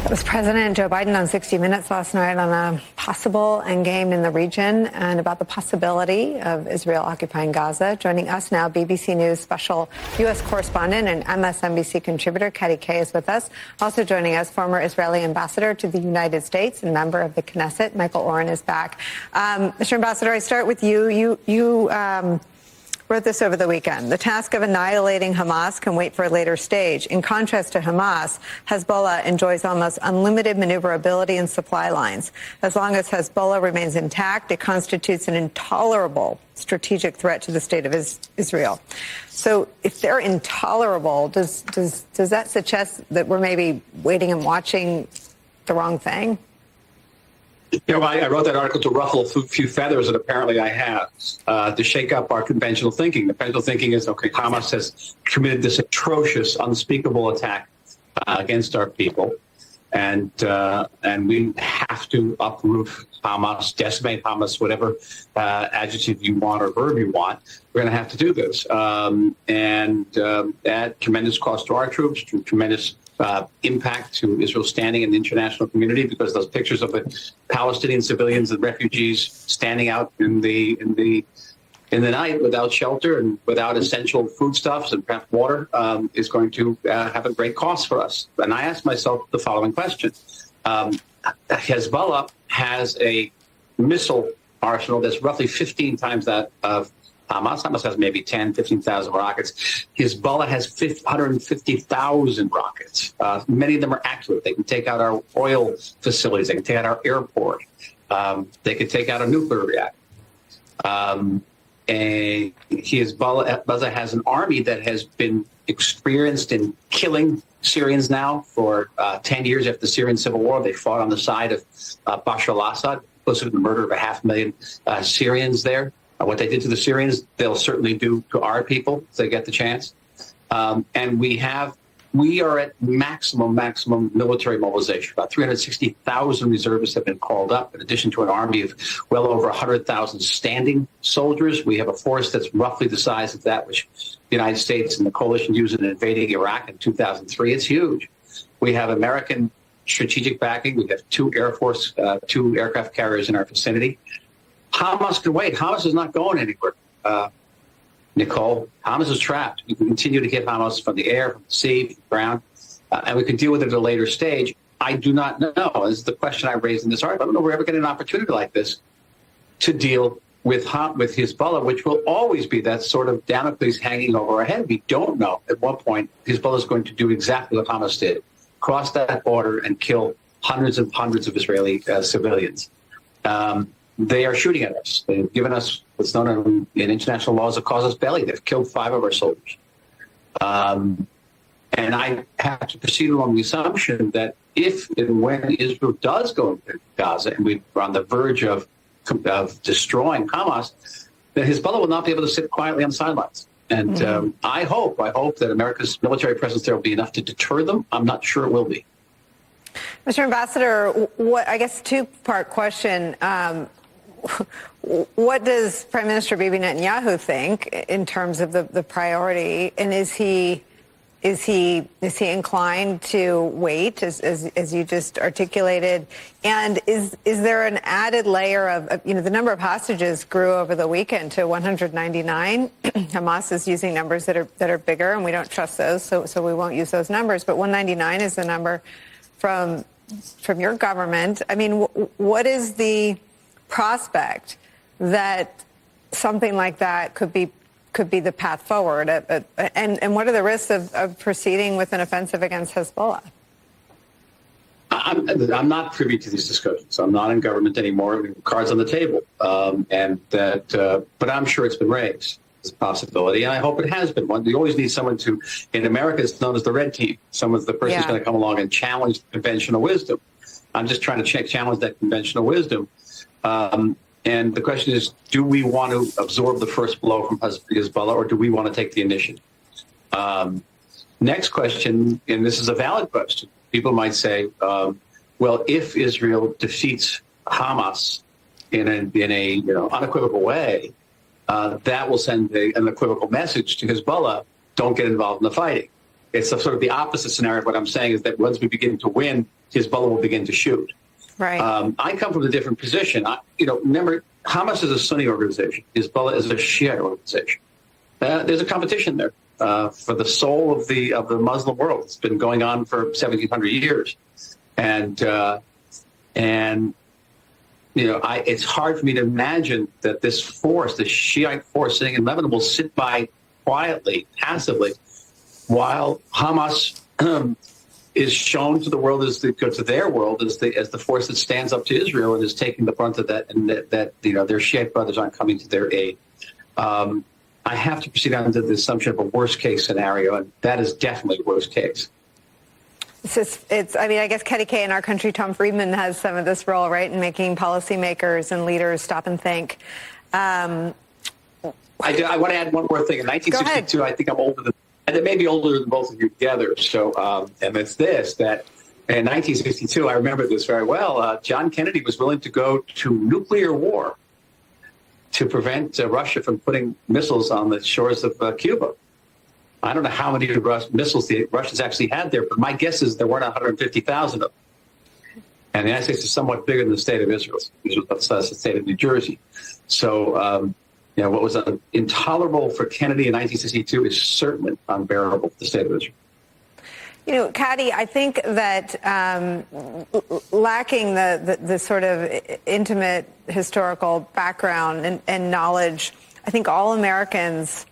That was President Joe Biden on 60 Minutes last night on a possible endgame in the region and about the possibility of Israel occupying Gaza. Joining us now, BBC News special U.S. correspondent and MSNBC contributor Katie Kay is with us. Also joining us, former Israeli ambassador to the United States and member of the Knesset, Michael Oren, is back. Mr. Ambassador, I start with you. You wrote this over the weekend. The task of annihilating Hamas can wait for a later stage. In contrast to Hamas, Hezbollah enjoys almost unlimited maneuverability and supply lines. As long as Hezbollah remains intact, it constitutes an intolerable strategic threat to the state of Israel. So if they're intolerable, does that suggest that we're maybe waiting and watching the wrong thing? You know, I wrote that article to ruffle a few feathers, and apparently I have, to shake up our conventional thinking. The conventional thinking is, okay, Hamas has committed this atrocious, unspeakable attack against our people, and we have to uproot Hamas, decimate Hamas, whatever adjective you want or verb you want. We're going to have to do this, and at tremendous cost to our troops, tremendous impact to Israel's standing in the international community, because those pictures of the Palestinian civilians and refugees standing out in the night without shelter and without essential foodstuffs and perhaps water is going to have a great cost for us. And I asked myself the following question. Hezbollah has a missile arsenal that's roughly 15 times that of Hamas. Hamas has maybe 10, 15,000 rockets. Hezbollah has 150,000 rockets. Many of them are accurate. They can take out our oil facilities. They can take out our airport. They can take out a nuclear reactor. Hezbollah has an army that has been experienced in killing Syrians now for 10 years after the Syrian civil war. They fought on the side of Bashar al-Assad, close to the murder of 500,000 Syrians there. What they did to the Syrians, they'll certainly do to our people if they get the chance. And we are at maximum military mobilization. About 360,000 reservists have been called up, in addition to an army of well over 100,000 standing soldiers. We have a force that's roughly the size of that which the United States and the coalition used in invading Iraq in 2003. It's huge. We have American strategic backing. We have two aircraft carriers in our vicinity. Hamas can wait. Hamas is not going anywhere, Nicole. Hamas is trapped. We can continue to hit Hamas from the air, from the sea, from the ground, and we can deal with it at a later stage. I do not know. This is the question I raised in this article. I don't know if we're ever getting an opportunity like this to deal with Hezbollah, which will always be that sort of Damocles hanging over our head. We don't know at what point Hezbollah is going to do exactly what Hamas did, cross that border and kill hundreds and hundreds of Israeli civilians. They are shooting at us. They've given us what's known in international law as a casus belli. They've killed 5 of our soldiers. And I have to proceed along the assumption that if and when Israel does go into Gaza and we're on the verge of destroying Hamas, then Hezbollah will not be able to sit quietly on the sidelines. And I hope that America's military presence there will be enough to deter them. I'm not sure it will be. Mr. Ambassador, I guess two-part question. What does Prime Minister Bibi Netanyahu think in terms of the priority, and is he inclined to wait, as you just articulated? And is there an added layer of the number of hostages grew over the weekend to 199. Hamas is using numbers that are bigger, and we don't trust those, so we won't use those numbers. But 199 is the number from your government. I mean, what is the prospect that something like that could be the path forward? And what are the risks of proceeding with an offensive against Hezbollah? I'm not privy to these discussions. I'm not in government anymore. Cards on the table, but I'm sure it's been raised as a possibility, and I hope it has been one. You always need someone to, in America, it's known as the red team. Someone's the person who's going to come along and challenge conventional wisdom. I'm just trying to challenge that conventional wisdom. And the question is, do we want to absorb the first blow from Hezbollah, or do we want to take the initiative? Next question, and this is a valid question. People might say, well, if Israel defeats Hamas in a unequivocal way, that will send an unequivocal message to Hezbollah: don't get involved in the fighting. It's sort of the opposite scenario. What I'm saying is that once we begin to win Hezbollah will begin to shoot. Right. I come from a different position. Remember, Hamas is a Sunni organization. Hezbollah is a Shia organization. There's a competition there for the soul of the Muslim world. It's been going on for 1,700 years, and it's hard for me to imagine that this force, the Shiite force sitting in Lebanon, will sit by quietly, passively, while Hamas is shown to the world to their world as the force that stands up to Israel and is taking the brunt of that, and that their Shiite brothers aren't coming to their aid. I have to proceed on to the assumption of a worst case scenario, and that is definitely worst case. I guess Ketty K in our country, Tom Friedman has some of this role, right, in making policymakers and leaders stop and think. I want to add one more thing. In 1962, I think I'm older than, and maybe older than both of you together. So, and it's this, that in 1962, I remember this very well, John Kennedy was willing to go to nuclear war to prevent Russia from putting missiles on the shores of Cuba. I don't know how many missiles the Russians actually had there, but my guess is there weren't 150,000 of them. And the United States is somewhat bigger than the state of Israel. It's the state of New Jersey. So, what was intolerable for Kennedy in 1962 is certainly unbearable for the state of Israel. Katty, I think that lacking the sort of intimate historical background and knowledge, I think all Americans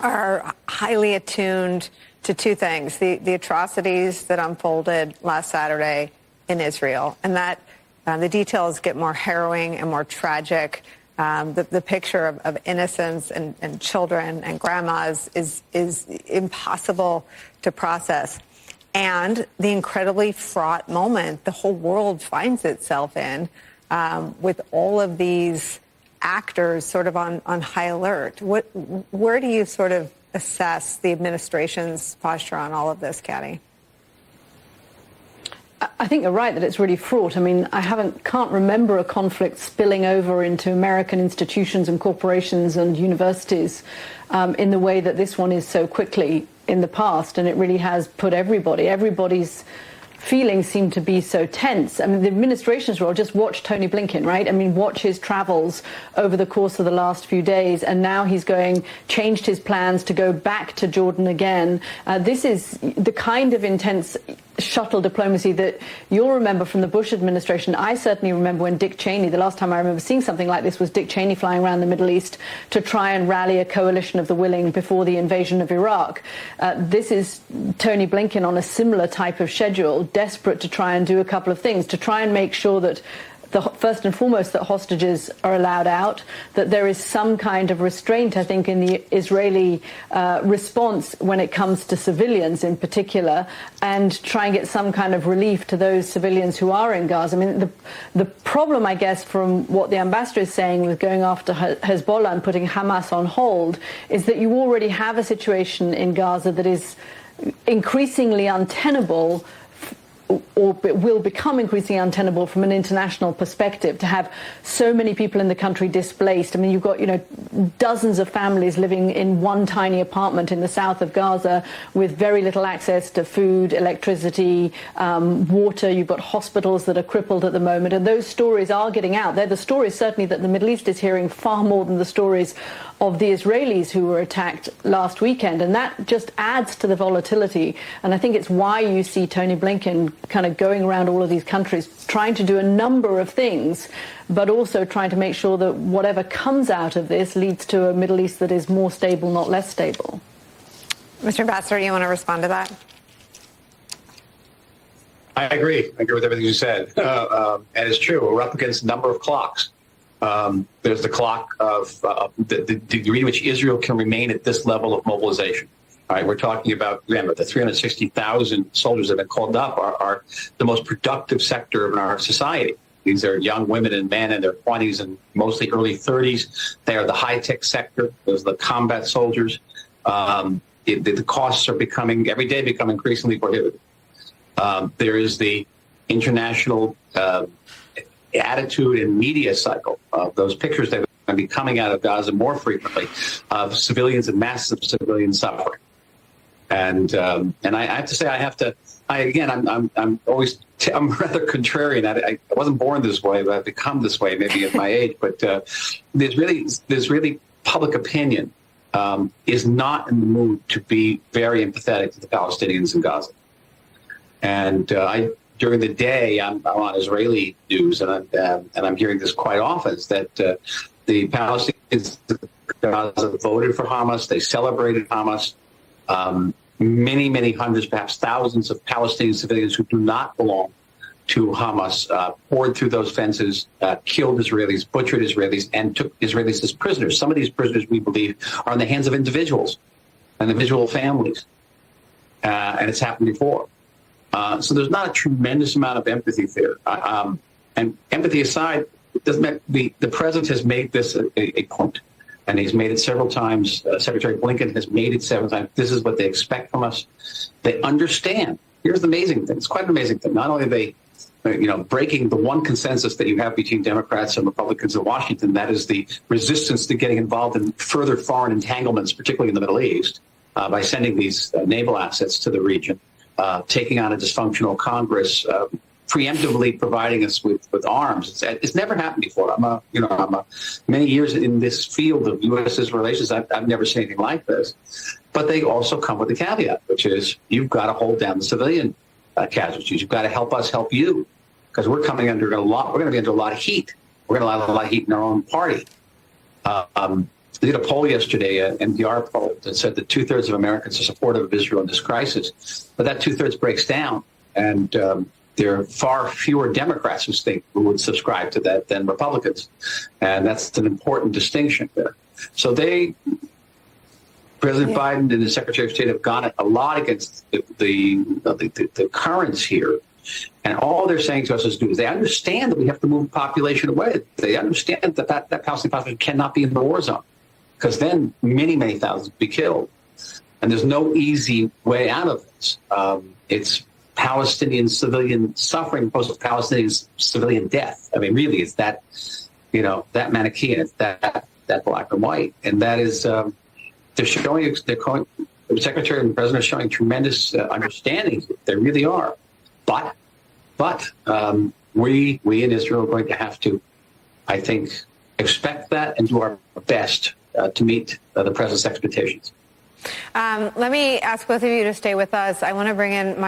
are highly attuned to two things: the atrocities that unfolded last Saturday in Israel, and that the details get more harrowing and more tragic. The picture of innocence and children and grandmas is impossible to process. And the incredibly fraught moment the whole world finds itself in, with all of these actors sort of on high alert. Where do you sort of assess the administration's posture on all of this, Katty? I think you're right that it's really fraught. I mean, can't remember a conflict spilling over into American institutions and corporations and universities in the way that this one is so quickly in the past. And it really has put everybody's feelings seem to be so tense. I mean, the administration's role, just watch Tony Blinken, right? I mean, watch his travels over the course of the last few days. And now he's changed his plans to go back to Jordan again. This is the kind of intense shuttle diplomacy that you'll remember from the Bush administration. I certainly remember when Dick Cheney, the last time I remember seeing something like this was Dick Cheney flying around the Middle East to try and rally a coalition of the willing before the invasion of Iraq. This is Tony Blinken on a similar type of schedule, desperate to try and do a couple of things, to try and make sure that first and foremost, that hostages are allowed out, that there is some kind of restraint, I think, in the Israeli response when it comes to civilians in particular, and try and get some kind of relief to those civilians who are in Gaza. I mean, the problem, I guess, from what the ambassador is saying with going after Hezbollah and putting Hamas on hold, is that you already have a situation in Gaza that is increasingly untenable, or will become increasingly untenable from an international perspective, to have so many people in the country displaced. I mean, you've got, dozens of families living in one tiny apartment in the south of Gaza with very little access to food, electricity, water. You've got hospitals that are crippled at the moment, and those stories are getting out. They're the stories, certainly, that the Middle East is hearing far more than the stories of the Israelis who were attacked last weekend. And that just adds to the volatility. And I think it's why you see Tony Blinken kind of going around all of these countries, trying to do a number of things, but also trying to make sure that whatever comes out of this leads to a Middle East that is more stable, not less stable. Mr. Ambassador, you want to respond to that? I agree. I agree with everything you said. And it's true. We're up against a number of clocks. There's the clock of the degree to which Israel can remain at this level of mobilization. All right, we're talking about, remember, the 360,000 soldiers that have been called up are the most productive sector of our society. These are young women and men in their 20s and mostly early 30s. They are the high-tech sector. Those are the combat soldiers. The costs are every day become increasingly prohibitive. There is the international attitude and media cycle of those pictures that are going to be coming out of Gaza more frequently of civilians and massive civilian suffering. And I have to say, I'm always I'm rather contrarian. I wasn't born this way, but I've become this way maybe at my age. But there's really public opinion is not in the mood to be very empathetic to the Palestinians in Gaza. And during the day, I'm on Israeli news, and I'm hearing this quite often, is that the Palestinians in Gaza voted for Hamas. They celebrated Hamas. Many hundreds, perhaps thousands of Palestinian civilians who do not belong to Hamas poured through those fences, killed Israelis, butchered Israelis, and took Israelis as prisoners. Some of these prisoners, we believe, are in the hands of individuals and individual families. And it's happened before. So there's not a tremendous amount of empathy there. And empathy aside, it doesn't the president has made this a point. And he's made it several times. Secretary Blinken has made it several times. This is what they expect from us. They understand. Here's the amazing thing. It's quite an amazing thing. Not only are they breaking the one consensus that you have between Democrats and Republicans in Washington, that is the resistance to getting involved in further foreign entanglements, particularly in the Middle East, by sending these naval assets to the region, taking on a dysfunctional Congress, preemptively providing us with arms. It's never happened before. I'm many years in this field of U.S.'s relations. I've never seen anything like this. But they also come with a caveat, which is you've got to hold down the civilian casualties. You've got to help us help you, because we're coming under a lot. We're going to be under a lot of heat. We're going to have a lot of heat in our own party. They did a poll yesterday, an NPR poll, that said that 2/3 of Americans are supportive of Israel in this crisis. But that 2/3 breaks down, and there are far fewer Democrats who would subscribe to that than Republicans. And that's an important distinction there. So President Biden and the Secretary of State have gone a lot against the currents here. And all they're saying to us is they understand that we have to move the population away. They understand that Palestinian population cannot be in the war zone, because then many thousands would be killed. And there's no easy way out of this. It's Palestinian civilian suffering opposed to Palestinian civilian death. I mean, really, it's that, that Manichaean, it's that black and white. And that is, the Secretary and the President are showing tremendous understanding. They really are. But we in Israel are going to have to, I think, expect that and do our best to meet the President's expectations. Let me ask both of you to stay with us. I want to bring in my